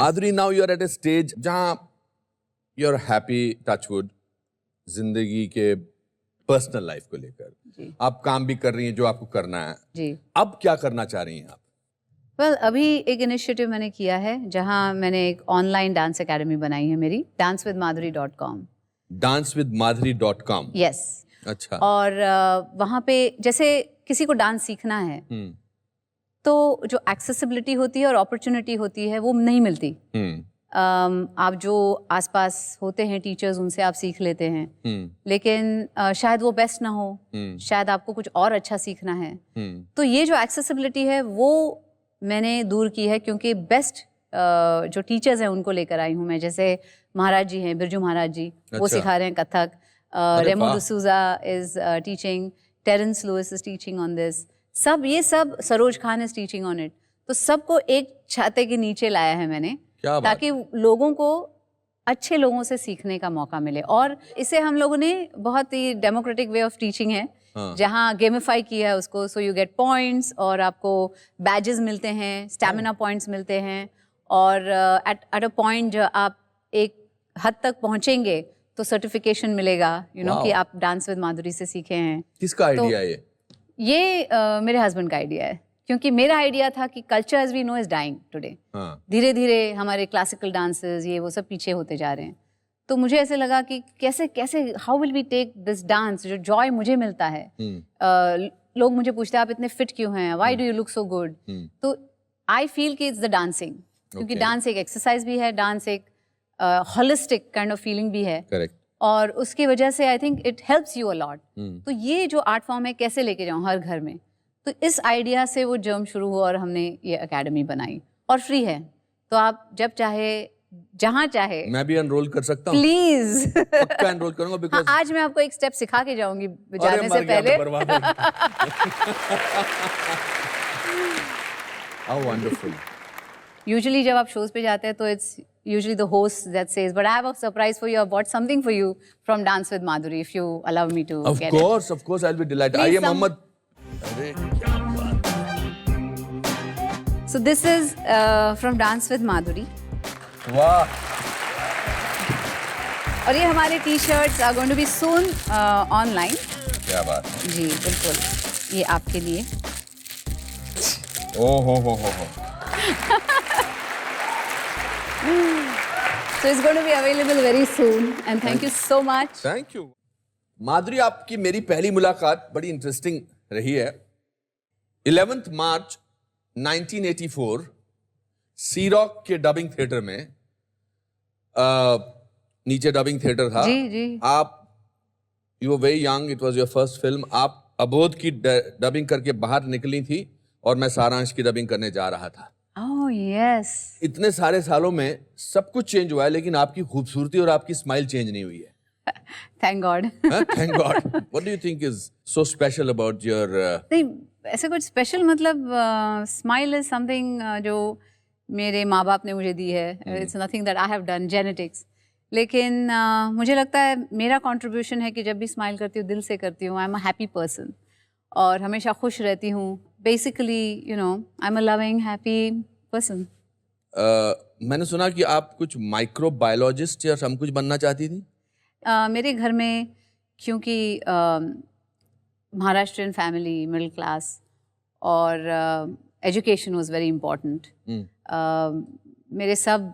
Madhuri, now you are at a stage जहां you are happy, touchwood, जिंदगी के personal life को लेकर आप काम भी कर रही हैं जो आपको करना है जी। अब क्या करना चाह रही हैं आप? वेल, अभी एक इनिशिएटिव मैंने किया है जहां मैंने एक ऑनलाइन डांस एकेडमी बनाई है मेरी, dancewithmadhuri.com। dancewithmadhuri.com। यस। अच्छा। और वहाँ पे जैसे किसी को डांस सीखना है तो जो एक्सेसिबिलिटी होती है और अपॉर्चुनिटी होती है वो नहीं मिलती। आप जो आसपास होते हैं टीचर्स, उनसे आप सीख लेते हैं, लेकिन शायद वो बेस्ट ना हो, शायद आपको कुछ और अच्छा सीखना है। तो ये जो एक्सेसिबिलिटी है वो मैंने दूर की है, क्योंकि बेस्ट जो टीचर्स हैं उनको लेकर आई हूँ मैं। जैसे महाराज जी हैं, बिरजू महाराज जी, वो सिखा रहे हैं Kathak. Remo D'Souza is teaching, Terence Lewis is teaching on this, ये सब Saroj Khan is teaching on it. तो सबको एक छाते के नीचे लाया है मैंने, ताकि लोगों को अच्छे लोगों से सीखने का मौका मिले। और इसे हम लोगों ने बहुत ही डेमोक्रेटिक वे ऑफ टीचिंग है, जहाँ गेमिफाई किया है उसको, सो यू गेट पॉइंट्स और आपको बैजेस मिलते हैं, स्टैमिना पॉइंट्स मिलते हैं। और एट अ पॉइंट जो आप एक हद तक पहुंचेंगे तो सर्टिफिकेशन मिलेगा, यू नो, कि आप डांस विद माधुरी से सीखे हैं। किसका आइडिया है ये मेरे हस्बैंड का आइडिया है, क्योंकि मेरा आइडिया था कि culture as we know is dying today. धीरे धीरे हमारे क्लासिकल डांसेस ये वो सब पीछे होते जा रहे हैं। तो मुझे ऐसे लगा कि कैसे कैसे how will we take this dance, जो जॉय मुझे मिलता है। लोग मुझे पूछते हैं आप इतने फिट क्यों हैं, why do you look so good. तो आई फील कि इट्स द डांसिंग, क्योंकि डांस एक एक्सरसाइज भी है, डांस एक होलिस्टिक काइंड ऑफ फीलिंग भी है। करेक्ट। और उसकी वजह से I think it helps you a lot. तो ये जो आर्ट फॉर्म है कैसे लेके जाऊँ हर घर में, तो इस आइडिया से वो जर्म शुरू हुआ और हमने ये एकेडमी बनाई। और फ्री है, तो आप जब चाहे जहाँ चाहे। मैं भी एनरोल कर सकता हूँ? प्लीज। पक्का एनरोल करूंगा, बिकॉज़ आज मैं आपको एक स्टेप सिखा के जाऊंगी जाने से पहले। How wonderful. Usually जब आप शोज पे जाते हैं तो it's usually the host that says, but I have a surprise for you. I bought something for you from Dance with Madhuri, if you allow me to get it. Of course, I'll be delighted. I am Mohammed. अरे क्या बात। So this is from Dance with Madhuri. वाह। और ये हमारे T-shirts are going to be soon online. क्या बात। जी बिल्कुल, ये आपके लिए। ओ हो। So it's going to be available very soon, and thank you so much. Thank you. माधुरी, आपकी मेरी पहली मुलाकात बड़ी इंटरेस्टिंग रही है। 11 मार्च 1984 सी रॉक के डबिंग थिएटर में, नीचे डबिंग थिएटर था। जी। आप you were very young, it was your first film. आप अबोध की डबिंग करके बाहर निकली थी और मैं सारांश की डबिंग करने जा रहा था। Oh yes. इतने सारे सालों में सब कुछ चेंज हुआ है, लेकिन आपकी खूबसूरती और आपकी स्माइल चेंज नहीं हुई है। Thank God. Thank God. What do you think is so special about your? नहीं, ऐसे कुछ स्पेशल मतलब स्माइल इज समथिंग जो मेरे माँ बाप ने मुझे दी है। It's nothing that I have done, genetics. लेकिन मुझे लगता है मेरा कंट्रीब्यूशन है कि जब भी स्माइल करती हूँ दिल से करती हूँ। I am a happy person और हमेशा खुश रहती हूँ। Basically you know I am a loving happy person. मैंने सुना कि आप कुछ माइक्रोबायोलॉजिस्ट या सब कुछ बनना चाहती थी। मेरे घर में, क्योंकि महाराष्ट्रियन फैमिली, मिडिल क्लास, और एजुकेशन वाज वेरी इम्पोर्टेंट। मेरे सब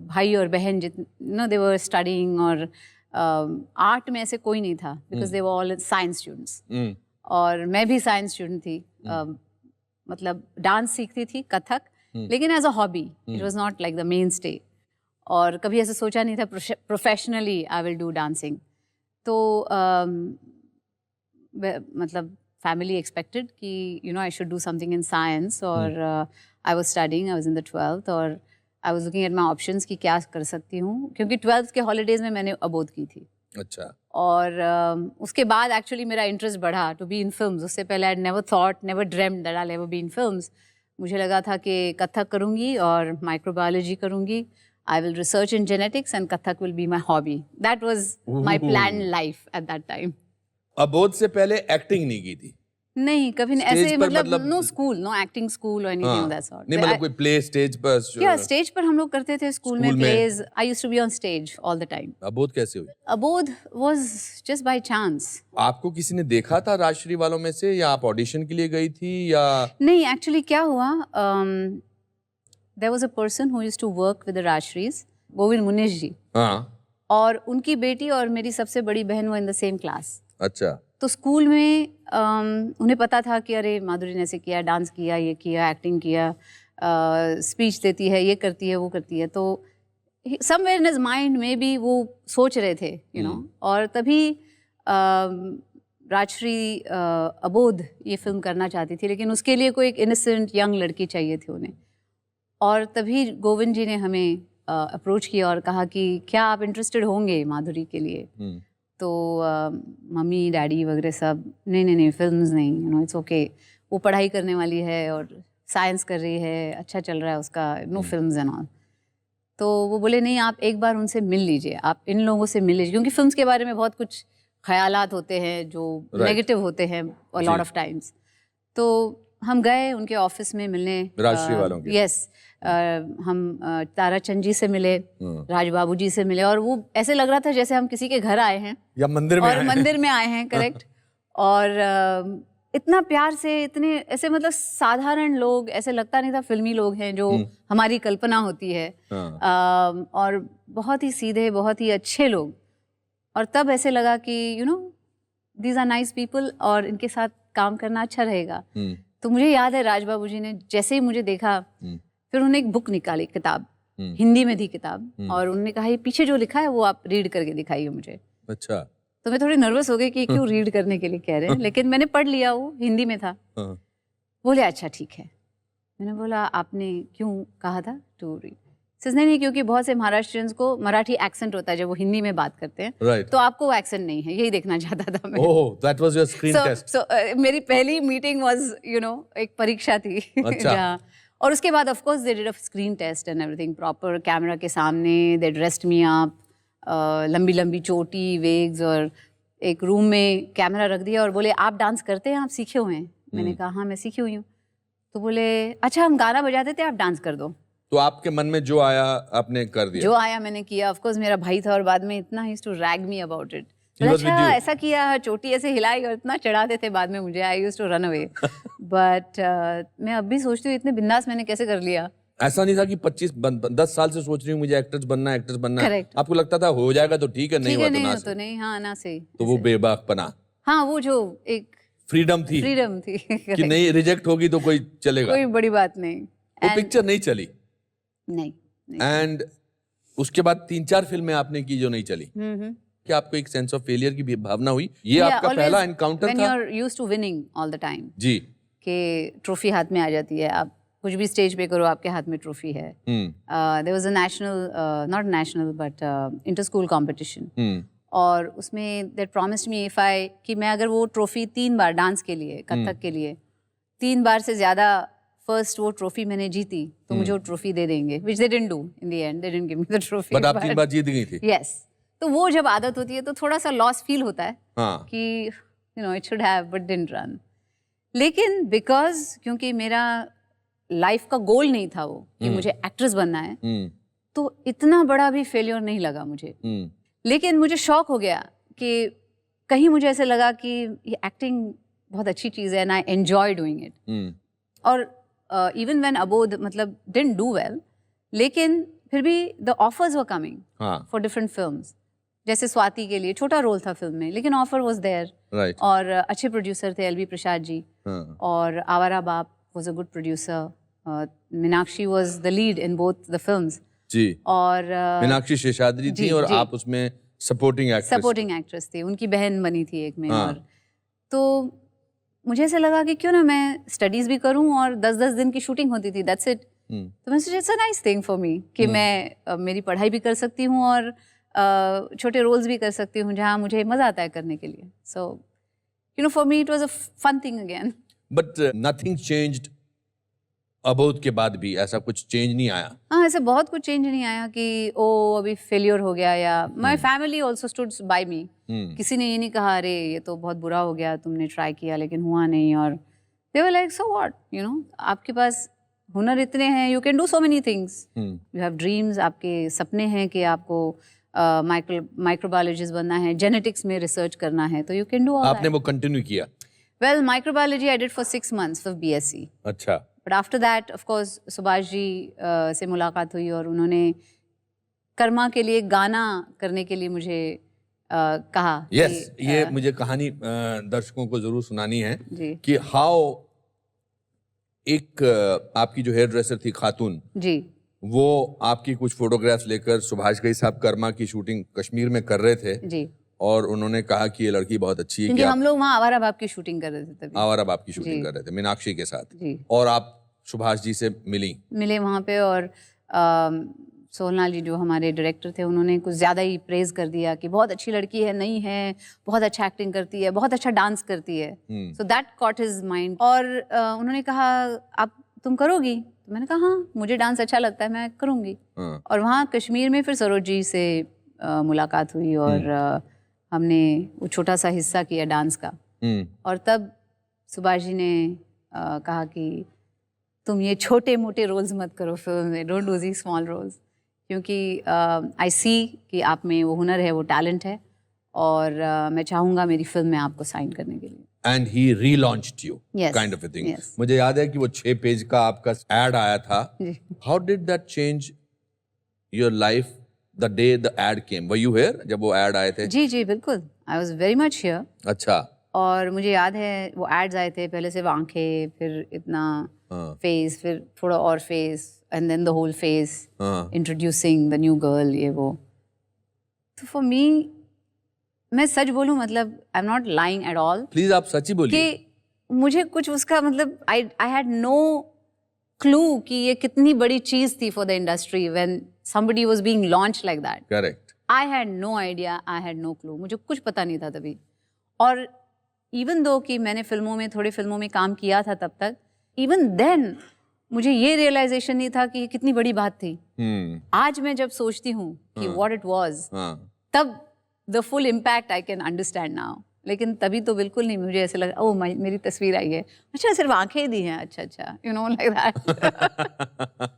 भाई और बहन जितने दे वर स्टडीइंग, और आर्ट में ऐसे कोई नहीं था, because they were all science students. और मैं भी साइंस स्टूडेंट थी। मतलब डांस सीखती थी, कथक, लेकिन as a hobby, it was not like the main stay. और कभी ऐसे सोचा नहीं था professionally I will do dancing. तो मतलब फैमिली एक्सपेक्टेड कि you know I should do something in science. और I was studying, I was in the 12th, और I was looking at my options कि क्या कर सकती हूँ, क्योंकि 12th के हॉलीडेज में मैंने अबोध की थी। अच्छा। और उसके बाद एक्चुअली मेरा इंटरेस्ट बढ़ा टू बी इन फिल्म्स। उससे पहले I never thought, never dreamed that I will ever be in films. मुझे लगा था कि कथक करूँगी और माइक्रोबायोलॉजी करूँगी। I will research in genetics and Kathak will be my hobby. That was my planned life at that time. अबोध से पहले एक्टिंग नहीं की थी? नहीं, कभी नहीं Stage ऐसे, पर मतलब no school, no acting school और एनीथिंग ऑफ दैट सॉर्ट। नहीं मतलब कोई प्ले स्टेज पर या स्टेज पर हम लोग करते थे स्कूल में स्कूल में? Plays. I used to be on stage all the time. Abodh कैसे हुई? अबोध वाज जस्ट बाय चांस। आपको किसी ने देखा था राजश्री वालों में से, या आप ऑडिशन के लिए गई थी, या नहीं, एक्चुअली क्या हुआ, there was a person who used to work with the Rajshris, Govind Munish ji, हाँ और उनकी बेटी और मेरी सबसे बड़ी बहन वो इन द सेम क्लास। अच्छा तो स्कूल में उन्हें पता था कि अरे माधुरी ने ऐसे किया, डांस किया, ये किया, एक्टिंग किया, स्पीच देती है, ये करती है, वो करती है। तो समवेयर इन हिज माइंड में भी वो सोच रहे थे, यू नो। और तभी राजश्री अबोध ये फिल्म करना चाहती थी, लेकिन उसके लिए कोई एक इनोसेंट यंग लड़की चाहिए थी उन्हें। और तभी गोविंद जी ने हमें अप्रोच किया और कहा कि क्या आप इंटरेस्टेड होंगे माधुरी के लिए। तो मम्मी डैडी वगैरह सब, नहीं फिल्म्स नहीं, यू नो, इट्स ओके, वो पढ़ाई करने वाली है और साइंस कर रही है, अच्छा चल रहा है उसका, नो फिल्म्स एंड ऑल। तो वो बोले नहीं, आप एक बार उनसे मिल लीजिए, आप इन लोगों से मिल लीजिए, क्योंकि फिल्म्स के बारे में बहुत कुछ ख्यालात होते हैं जो नेगेटिव होते हैं अ लॉट ऑफ टाइम्स। तो हम गए उनके ऑफिस में मिलने, राजश्री वालों के। यस, हम ताराचंद जी से मिले, राज बाबू जी से मिले, और वो ऐसे लग रहा था जैसे हम किसी के घर आए हैं या मंदिर में और आए हैं। मंदिर में आए हैं, करेक्ट। और इतना प्यार से, इतने ऐसे, मतलब साधारण लोग, ऐसे लगता नहीं था फिल्मी लोग हैं जो हमारी कल्पना होती है। और बहुत ही सीधे, बहुत ही अच्छे लोग। और तब ऐसे लगा कि you know these are nice people और इनके साथ काम करना अच्छा रहेगा। तो मुझे याद है राज बाबू जी ने जैसे ही मुझे देखा, फिर उन्होंने एक बुक निकाली, किताब, हिंदी में थी किताब, और उन्होंने कहा ये पीछे जो लिखा है वो आप रीड करके दिखाइए मुझे। अच्छा। तो मैं थोड़ी नर्वस हो गई कि क्यों रीड करने के लिए कह रहे हैं, लेकिन मैंने पढ़ लिया, वो हिंदी में था। बोले अच्छा ठीक है। मैंने बोला आपने क्यों कहा था टू रीड? नहीं, क्योंकि बहुत से महाराष्ट्रियंस को मराठी एक्सेंट होता है जब वो हिंदी में बात करते हैं, right. तो आपको वो एक्सेंट नहीं है, यही देखना चाहता था मैं। ओह, that was your screen test. So, मेरी पहली मीटिंग वाज, यू नो, एक परीक्षा थी। अच्छा। जहाँ, और उसके बाद of course they did a screen test and everything, proper camera के सामने, दे ड्रेस्ड मी अप, लंबी लंबी चोटी, वेग्स, और एक रूम में कैमरा रख दिया और बोले आप डांस करते हैं, आप सीखे हुए हैं? मैंने कहा हाँ मैं सीखी हुई हूँ। तो बोले अच्छा हम गाना बजा देते, आप डांस कर दो। तो आपके मन में जो आया आपने कर दिया? जो आया मैंने किया। ऑफ कोर्स मेरा भाई था और बाद में इतना ही to rag me about it. He was अच्छा with you. ऐसा किया, चोटी ऐसे हिलाई और इतना चढ़ाते थे बाद में मुझे, I used to run away. But मैं अब भी सोचती हूँ इतने बिंदास मैंने कैसे कर लिया। ऐसा नहीं था कि 10 साल से सोच रही हूँ मुझे एक्ट्रेस बनना है, एक्ट्रेस बनना है। Correct. आपको लगता था हो जाएगा तो ठीक है, नहीं हुआ तो नहीं ना हो तो सही। नहीं, हाँ ना सही। तो वो बेबाकपना, हाँ वो जो एक फ्रीडम थी फ्रीडम थी कि नहीं, रिजेक्ट होगी तो कोई चलेगा। कोई बड़ी बात नहीं। वो पिक्चर नहीं चली, नहीं। एंड उसके बाद 3-4 फिल्में आपने की जो नहीं चली। क्या आपको एक सेंस ऑफ फेलियर की भी भावना हुई? ये आपका पहला एनकाउंटर था? When you're used to winning all the time, जी, कि ट्रॉफी हाथ में आ जाती है, आप कुछ भी स्टेज पे करो आपके हाथ में ट्रॉफी है। There was a national, not national but inter school competition, और उसमें दे प्रॉमिस्ड मी इफ आई, कि मैं अगर वो ट्रॉफी 3 बार डांस के लिए, कथक के लिए 3 बार से ज्यादा फर्स्ट वो ट्रॉफी मैंने जीती तो मुझे वो ट्रॉफी दे देंगे, which they didn't do in the end, they didn't give me the trophy. But आप 3 बार जीत गई थी। यस। तो वो जब आदत होती है तो थोड़ा सा लॉस फील होता है। हाँ। कि you no it should have but didn't run. लेकिन बिकॉज क्योंकि मेरा लाइफ का गोल नहीं था वो कि मुझे एक्ट्रेस बनना है, तो इतना बड़ा भी फेलियर नहीं लगा मुझे। लेकिन मुझे शौक हो गया कि कहीं मुझे ऐसे लगा कि ये एक्टिंग बहुत अच्छी चीज़ है, and I enjoy doing it. और इवन व्हेन अबोध मतलब डिडंट डू वेल, लेकिन फिर भी the offers were coming for different films. जैसे स्वाति के लिए छोटा रोल था फिल्म में, लेकिन ऑफर वाज देयर। राइट। और अच्छे प्रोड्यूसर थे एलवी प्रसाद जी, और Awara Baap was a good producer. Meenakshi was the lead in both the films जी। और मीनाक्षी शेषाद्री थी और आप उसमें सपोर्टिंग एक्ट्रेस थी, उनकी बहन बनी थी एक में। और तो मुझे ऐसा लगा कि क्यों ना मैं स्टडीज भी करूं, और 10-10 दिन की शूटिंग होती थी, दैट्स इट। तो मैं सोचा it's a nice thing for me कि मैं मेरी पढ़ाई भी कर सकती हूँ और छोटे रोल्स भी कर सकती हूँ जहाँ मुझे मजा आता है करने के लिए। So you know for me it was a fun thing again. But nothing changed Abodh के बाद भी ऐसा कुछ चेंज नहीं आया? हाँ, ऐसे बहुत कुछ चेंज नहीं आया कि ओ अभी फेलियर हो गया, या my family also stood by me. किसी ने ये नहीं कहा अरे ये तो बहुत बुरा हो गया, तुमने ट्राई किया लेकिन हुआ नहीं, और they were like so what, you know, आपके पास हुनर इतने हैं, you can do so many things, you have dreams, आपके सपने हैं कि आपको माइक्रोबायोलॉजिस्ट बनना है, जेनेटिक्स में रिसर्च करना है, तो यू कैन डू ऑल आपने वो कंटिन्यू किया? Well, microbiology I did for 6 months for BSc, अच्छा। But after that of course Subhash ji से मुलाकात हुई और उन्होंने कर्मा के लिए गाना करने के लिए मुझे कहा। यस, ये मुझे कहानी दर्शकों को जरूर सुनानी है जी कि हाउ एक आपकी जो हेयर ड्रेसर थी खातून, जी वो आपकी कुछ फोटोग्राफ्स लेकर सुभाष घई साहब कर्मा की शूटिंग कश्मीर में कर रहे थे जी, और उन्होंने कहा कि ये लड़की बहुत अच्छी है, क्योंकि कि हम लोग वहाँ आवारा बाप की शूटिंग कर रहे थे तभी। आवारा बाप की जी। शूटिंग कर रहे थे मीनाक्षी के साथ, जी, और आप सुभाष जी से मिले वहाँ पे, और सोहनलाल जी जो हमारे डायरेक्टर थे उन्होंने कुछ ज़्यादा ही प्रेज कर दिया कि बहुत अच्छी लड़की है, नहीं है, बहुत अच्छा एक्टिंग करती है, बहुत अच्छा डांस करती है, so that cot his mind. और उन्होंने कहा आप तुम करोगी? तो मैंने कहा हाँ, मुझे डांस अच्छा लगता है, मैं करूँगी। और वहाँ कश्मीर में फिर सरोज जी से मुलाकात हुई और हमने वो छोटा सा हिस्सा किया डांस का, और तब सुभाष जी ने कहा कि तुम ये छोटे मोटे रोल्स मत करो फिल्म में, don't do the small roles, क्योंकि आई सी कि आप में वो हुनर है, वो टैलेंट है, और मैं चाहूँगा मेरी फिल्म में आपको साइन करने के लिए। And he relaunched you, Yes, kind of a thing. yes. मुझे याद है कि वो 6 पेज का आपका एड आया था। How did that change your life the day the ad came? Were you here जब वो एड आए थे? जी जी बिल्कुल, I was very much here. अच्छा। और मुझे याद है वो एड्स आए थे, पहले सिर्फ आंखें, फिर इतना फेस, फिर थोड़ा और face, and then the whole face, introducing the new girl, ये वो। तो फॉर मी, मैं सच बोलूं, मतलब I am not lying at all, please आप सच ही बोलिए। कि मुझे कुछ उसका मतलब आई हैड नो क्लू कि ये कितनी बड़ी चीज थी for the industry when somebody was being launched like that. Correct. I had no idea, I had no clue. मुझे कुछ पता नहीं था तभी। और even though कि मैंने थोड़ी फिल्मों में काम किया था तब तक, even then मुझे ये realization नहीं था कि ये कितनी बड़ी बात थी। आज मैं जब सोचती हूँ कि what it was, तब the full impact I can understand now. लेकिन तभी तो बिल्कुल नहीं, मुझे ऐसे लगा ओह मेरी तस्वीर आई है, अच्छा सिर्फ आंखें दी हैं, अच्छा अच्छा, you know, like that.